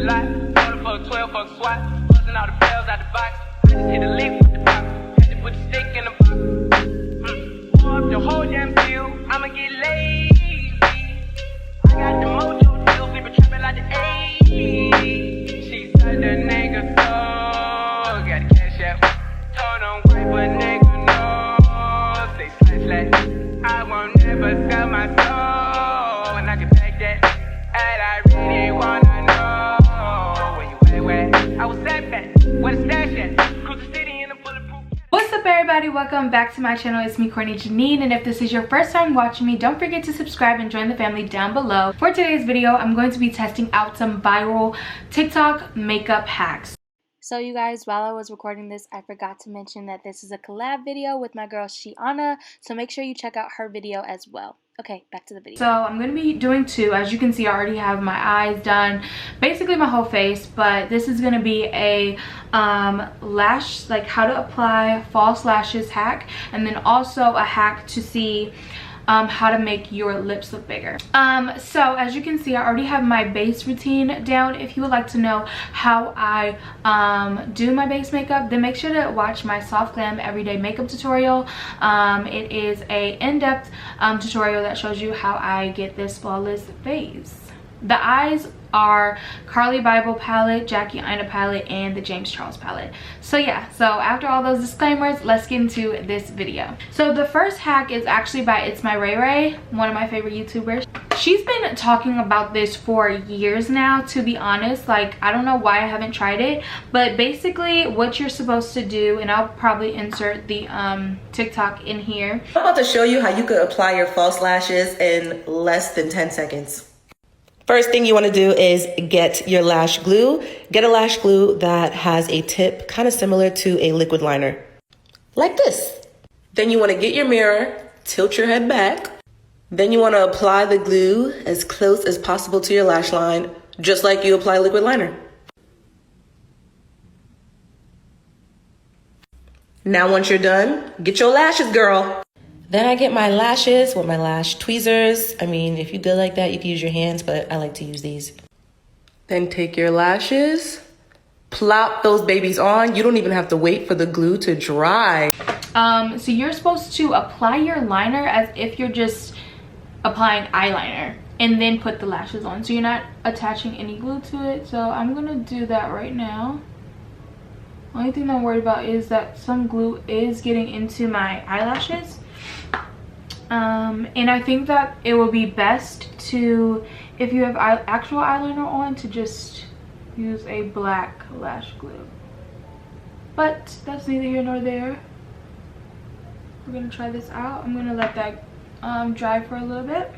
lot. Order for 12 for SWAT. Busting all the bells out the box. I just hit a lick with the box. Had to put the stick in the box. Pour up the whole damn deal. I'ma get lazy. I got the mojo deal. Flip it, trapping like the 80s. She said the nigga so. Got the cash out. Told him wait, but nigga no. Say slash. I won't never sell my soul. And I can take that. And I really wanna know where you at. I was that bad. Where the stash at? Cruise the city in a bulletproof. What's up, everybody? Welcome back to my channel. It's me, Courtney Janine, and if this is your first time watching me, don't forget to subscribe and join the family down below. For today's video, I'm going to be testing out some viral TikTok makeup hacks. So you guys, while I was recording this, I forgot to mention that this is a collab video with my girl Schiana, so make sure you check out her video as well. Okay, back to the video. So I'm going to be doing two. As you can see, I already have my eyes done, basically my whole face, but this is going to be a lash, like how to apply false lashes hack, and then also a hack to see how to make your lips look bigger. So as you can see, I already have my base routine down. If you would like to know how I do my base makeup, then make sure to watch my Soft Glam Everyday Makeup tutorial. It is a in-depth tutorial that shows you how I get this flawless face. The eyes are Carly Bible palette, Jackie Aina palette, and the James Charles palette. So yeah, so after all those disclaimers, let's get into this video. So the first hack is actually by It's My Ray Ray, one of my favorite YouTubers. She's been talking about this for years now, to be honest. Like, I don't know why I haven't tried it, but basically what you're supposed to do, and I'll probably insert the TikTok in here. I'm about to show you how you could apply your false lashes in less than 10 seconds. First thing you want to do is get your lash glue. Get a lash glue that has a tip kind of similar to a liquid liner, like this. Then you want to get your mirror, tilt your head back. Then you want to apply the glue as close as possible to your lash line, just like you apply liquid liner. Now once you're done, get your lashes, girl. Then I get my lashes with my lash tweezers. I mean, if you good like that, you can use your hands, but I like to use these. Then take your lashes, plop those babies on. You don't even have to wait for the glue to dry. So you're supposed to apply your liner as if you're just applying eyeliner, and then put the lashes on. So you're not attaching any glue to it. So I'm gonna do that right now. Only thing I'm worried about is that some glue is getting into my eyelashes. And I think that it will be best to, if you have actual eyeliner on, to just use a black lash glue. But that's neither here nor there. We're gonna try this out. I'm gonna let that dry for a little bit.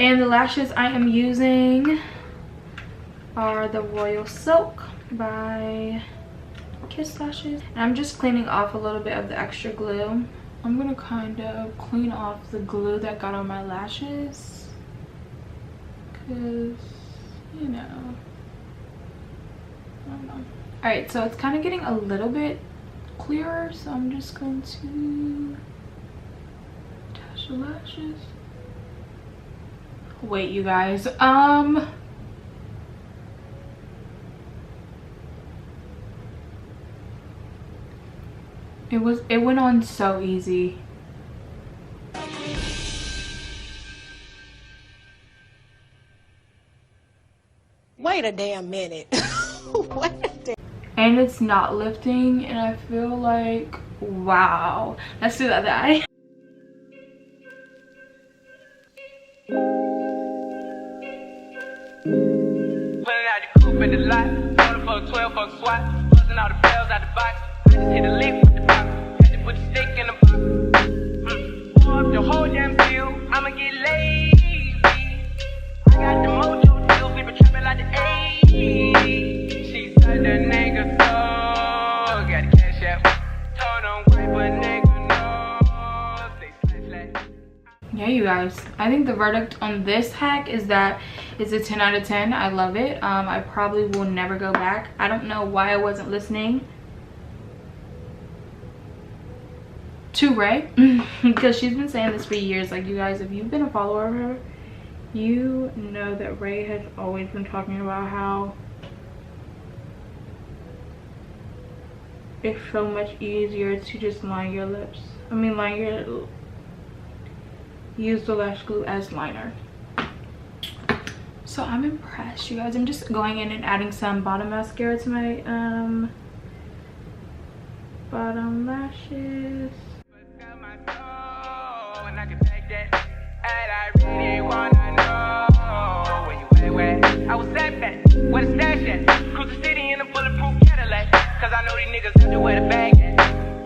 And the lashes I am using are the Royal Silk by Kiss Lashes. And I'm just cleaning off a little bit of the extra glue. I'm gonna kind of clean off the glue that got on my lashes, because, you know, I don't know. Alright, so it's kind of getting a little bit clearer, so I'm just going to attach the lashes. Wait, you guys, it went on so easy. Wait a damn minute. Wait a damn. And it's not lifting, and I feel like, wow. Let's do the other eye. Pulling out the coupe in the lot. Order for 12 for SWAT. Busting all the bells out the box. I just hit a lick with the box. Had to put the stick in the box. Pour up the whole damn deal. I'ma get lazy. I got the mojo deal. Flip it, trapping like the 80s. She said the nigga so. Got the cash out. Told him wait, but nigga no. Say slash. Yeah, you guys, I think the verdict on this hack is that it's a 10 out of 10. I love it. I probably will never go back. I don't know why I wasn't listening to Ray, because she's been saying this for years. Like, you guys, if you've been a follower of her, you know that Ray has always been talking about how it's so much easier to just line your lips. I mean, use the lash glue as liner. So I'm impressed, you guys. I'm just going in and adding some bottom mascara to my bottom lashes. I was that bad, where the stash at? Cruise the city in a bulletproof Cadillac. Cause I know these niggas out there where the bag at.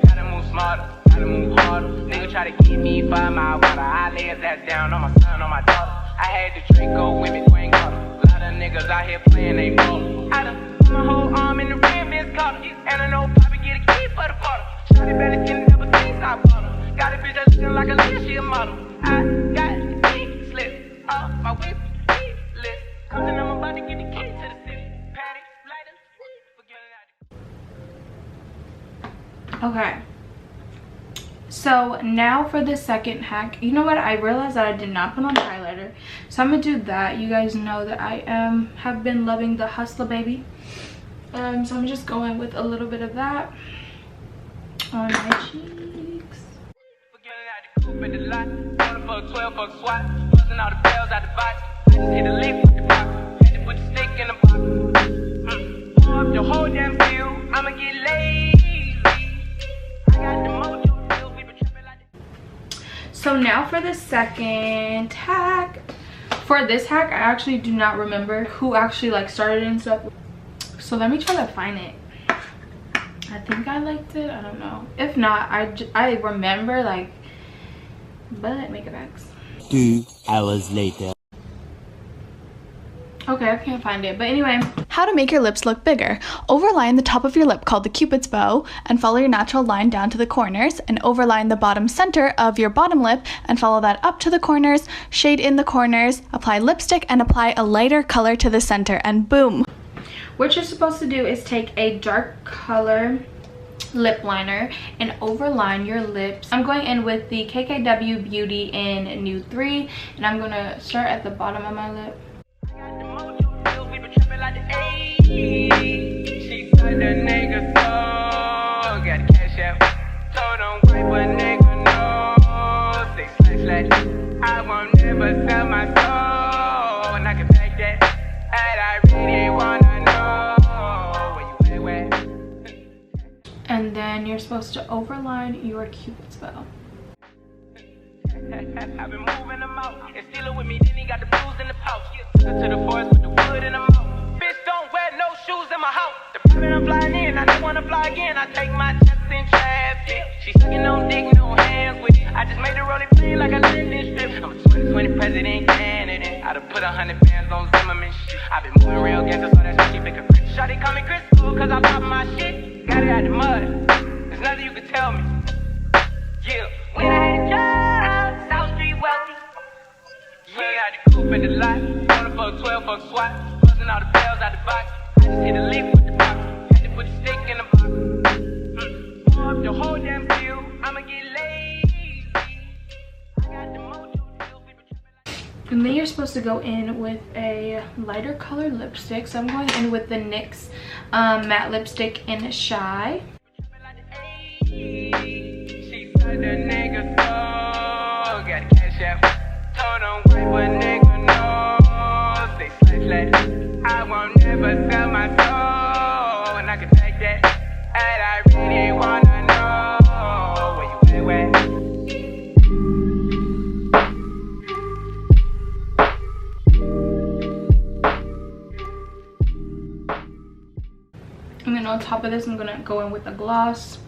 Gotta move smarter, gotta move harder. Nigga try to keep me 5 mile water. I lay his ass down on my son, on my daughter. I had the Draco with me, Dwayne Carter. A lot of niggas out here playing, they ballin'. I done put my whole arm in the rim, Miss Carter. And I know Poppy get a key for the quarter. Shawty better skin never seen I bought her. Got a bitch that looking like a Leah, she a model. I got the pink slip off my whip. I'm about to get the key to the city. Patty, lighter, forget it. Okay, so now for the second hack. You know what, I realized that I did not put on highlighter, so I'm gonna do that. You guys know that I have been loving the Hustler Baby, so I'm just going with a little bit of that on my cheeks. Forgetting out the coupe at the lot. 12 fuck swat. Busting all the bells out the box. I just hit a lick with the box. Had to put the stick in the box. Pour up the whole damn bill. I'ma get lazy. I got the mojo deal. We been tripping like that. So now for the second hack. For this hack, I actually do not remember who actually like started and stuff. So let me try to find it. I think I liked it. I don't know. If not, I remember like butt makeup hacks. 2 hours later. Okay, I can't find it, but anyway. How to make your lips look bigger. Overline the top of your lip called the Cupid's bow and follow your natural line down to the corners, and overline the bottom center of your bottom lip and follow that up to the corners, shade in the corners, apply lipstick and apply a lighter color to the center, and boom. What you're supposed to do is take a dark color lip liner and overline your lips. I'm going in with the KKW Beauty in Nude 3, and I'm going to start at the bottom of my lip. She said the nigga so got cash out. Told him wipe a nigga no. 6// I won't never sell my soul, and I can take that. And I really wanna know where you at. And then you're supposed to overline your Cupid's bow. I've been moving them out and stealing with me. Then he got the blues in the pouch. Took her to the forest with the wood in the mouth. Bitch don't wear no shoes in my house. The private I'm flying in, I don't wanna fly again. I take my chances in traffic. She sucking on dick, no hands with it. I just made her roll it clean like a landing strip. I'm a 2020 president candidate. I done put 100 bands on Zimmerman shit. I've been moving real gangster, so that's why she pick a grip. Shawty call me Crystal, cause I pop my shit. Got it out the mud. There's nothing you can tell me. Yeah, when I had a job, South Street wealthy. Yeah, I had the coupe at the lot. On the fuck 12 fuck swat. Busting all the bells out the box. I just hit a lick with the box. Had to put the stick in the box. Pour up the whole damn bill. I'ma get lazy. I got the mojo deal. We been tripping like. And then you're supposed to go in with a lighter color lipstick. So I'm going in with the NYX matte lipstick in Shy. She said the nigga so got cash out. Told him wipe a nigga no. 6// I won't never sell my soul, and I can take that. And I really wanna know where you at. And then on top of this, I'm gonna go in with a gloss.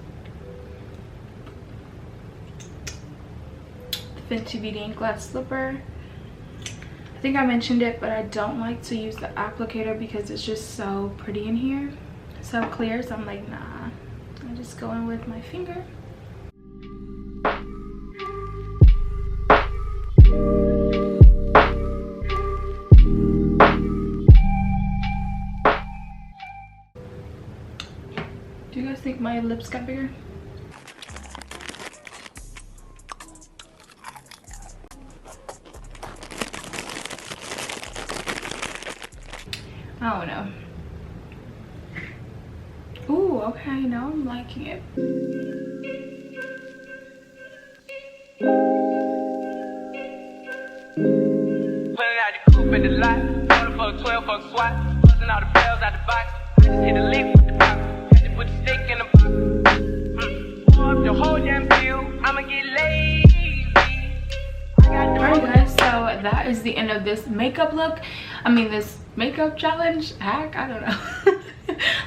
The Fenty Beauty Ink Glass Slipper. I think I mentioned it, but I don't like to use the applicator because it's just so pretty in here. So clear, so I'm like, nah. I just go in with my finger. Do you guys think my lips got bigger? I don't know. Ooh, Okay, now I'm liking it. Pulling out the coupe at the lot. Order for a 12 for a swat. Busting all the bells out the box. I just hit a lick with the box. Had to put the stick in the box. Pour up the whole damn bill. I'ma get lazy. Alright guys, so that is the end of this makeup look. I mean this makeup challenge hack, I don't know.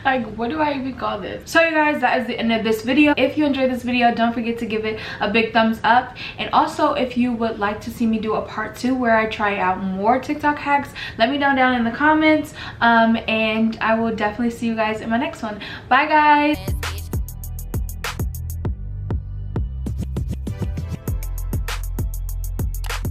Like, what do I even call this? So you guys, that is the end of this video. If you enjoyed this video, don't forget to give it a big thumbs up. And also, if you would like to see me do a part 2 where I try out more TikTok hacks, let me know down in the comments. And I will definitely see you guys in my next one. Bye guys.